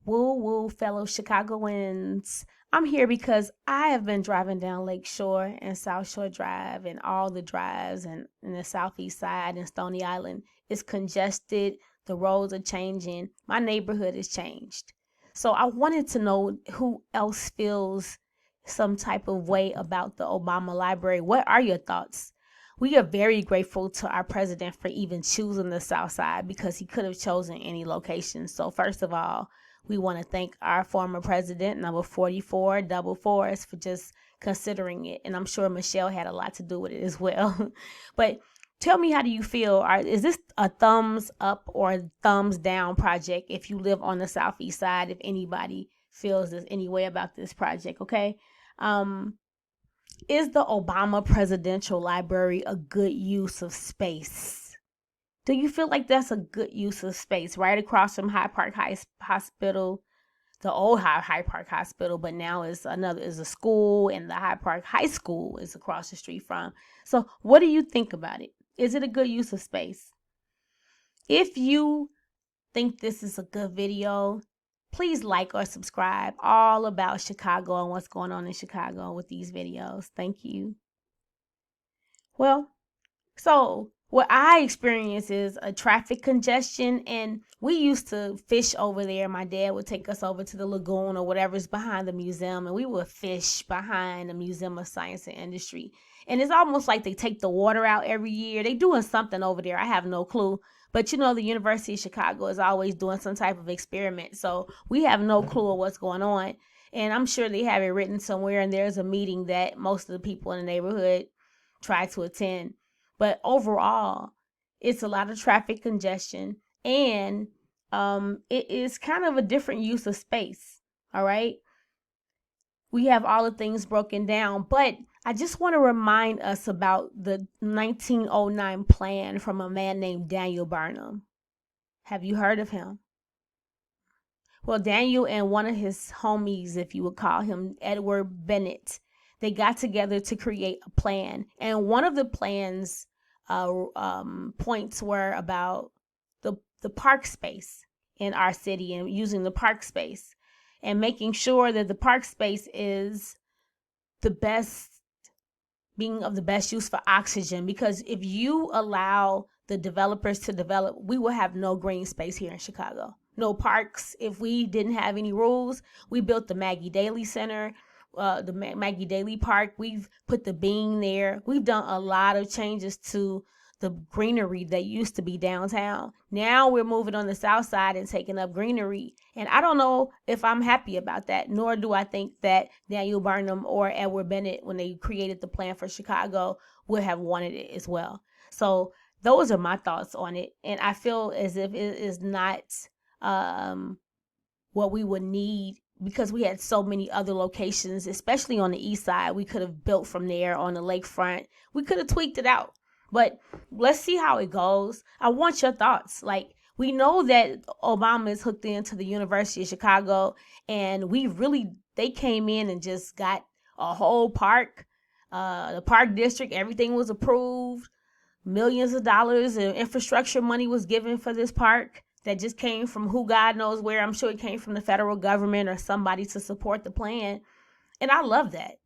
Woo woo, fellow Chicagoans. I'm here because I have been driving down Lake Shore and South Shore Drive and all the drives and in the southeast side and Stony Island. It's congested. The roads are changing. My neighborhood has changed. So I wanted to know who else feels some type of way about the Obama Library. What are your thoughts? We are very grateful to our president for even choosing the South Side because he could have chosen any location. So first of all, we want to thank our former president, number 44, Double Forest, for just considering it. And I'm sure Michelle had a lot to do with it as well. But tell me, how do you feel? Is this a thumbs up or a thumbs down project if you live on the southeast side, if anybody feels this any way about this project, okay? Is the Obama Presidential Library a good use of space? Do you feel like that's a good use of space right across from Hyde Park Hospital, the old Hyde Park Hospital, but now is a school, and the Hyde Park High School is across the street from. So what do you think about it? Is it a good use of space? If you think this is a good video, please like or subscribe. All about Chicago and what's going on in Chicago with these videos. Thank you. Well, so what I experience is a traffic congestion, and we used to fish over there. My dad would take us over to the lagoon or whatever's behind the museum, and we would fish behind the Museum of Science and Industry. And it's almost like they take the water out every year. They doing something over there. I have no clue. But you know, the University of Chicago is always doing some type of experiment. So we have no clue of what's going on. And I'm sure they have it written somewhere, and there's a meeting that most of the people in the neighborhood try to attend. But overall, it's a lot of traffic congestion, and it is kind of a different use of space. All right. We have all the things broken down, but I just want to remind us about the 1909 plan from a man named Daniel Burnham. Have you heard of him? Well, Daniel and one of his homies, if you would call him, Edward Bennett, they got together to create a plan. And one of the plan's points were about the park space in our city and using the park space and making sure that the park space is being of the best use for oxygen. Because if you allow the developers to develop, we will have no green space here in Chicago. No parks. If we didn't have any rules, we built the Maggie Daley Center, the Maggie Daley Park. We've put the Bean there. We've done a lot of changes to the greenery that used to be downtown. Now we're moving on the south side and taking up greenery. And I don't know if I'm happy about that, nor do I think that Daniel Burnham or Edward Bennett, when they created the plan for Chicago, would have wanted it as well. So those are my thoughts on it. And I feel as if it is not what we would need, because we had so many other locations, especially on the east side. We could have built from there on the lakefront. We could have tweaked it out. But let's see how it goes. I want your thoughts. Like, we know that Obama is hooked into the University of Chicago, and they came in and just got a whole park, the park district. Everything was approved. Millions of dollars in infrastructure money was given for this park that just came from who God knows where. I'm sure it came from the federal government or somebody to support the plan. And I love that.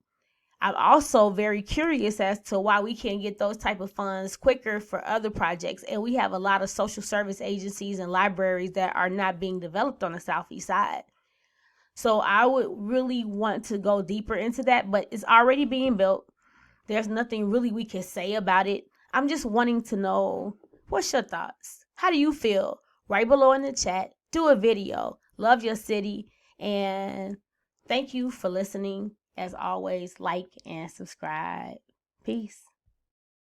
I'm also very curious as to why we can't get those type of funds quicker for other projects. And we have a lot of social service agencies and libraries that are not being developed on the southeast side. So I would really want to go deeper into that, but it's already being built. There's nothing really we can say about it. I'm just wanting to know, what's your thoughts? How do you feel? Right below in the chat. Do a video. Love your city. And thank you for listening. As always, like and subscribe. Peace.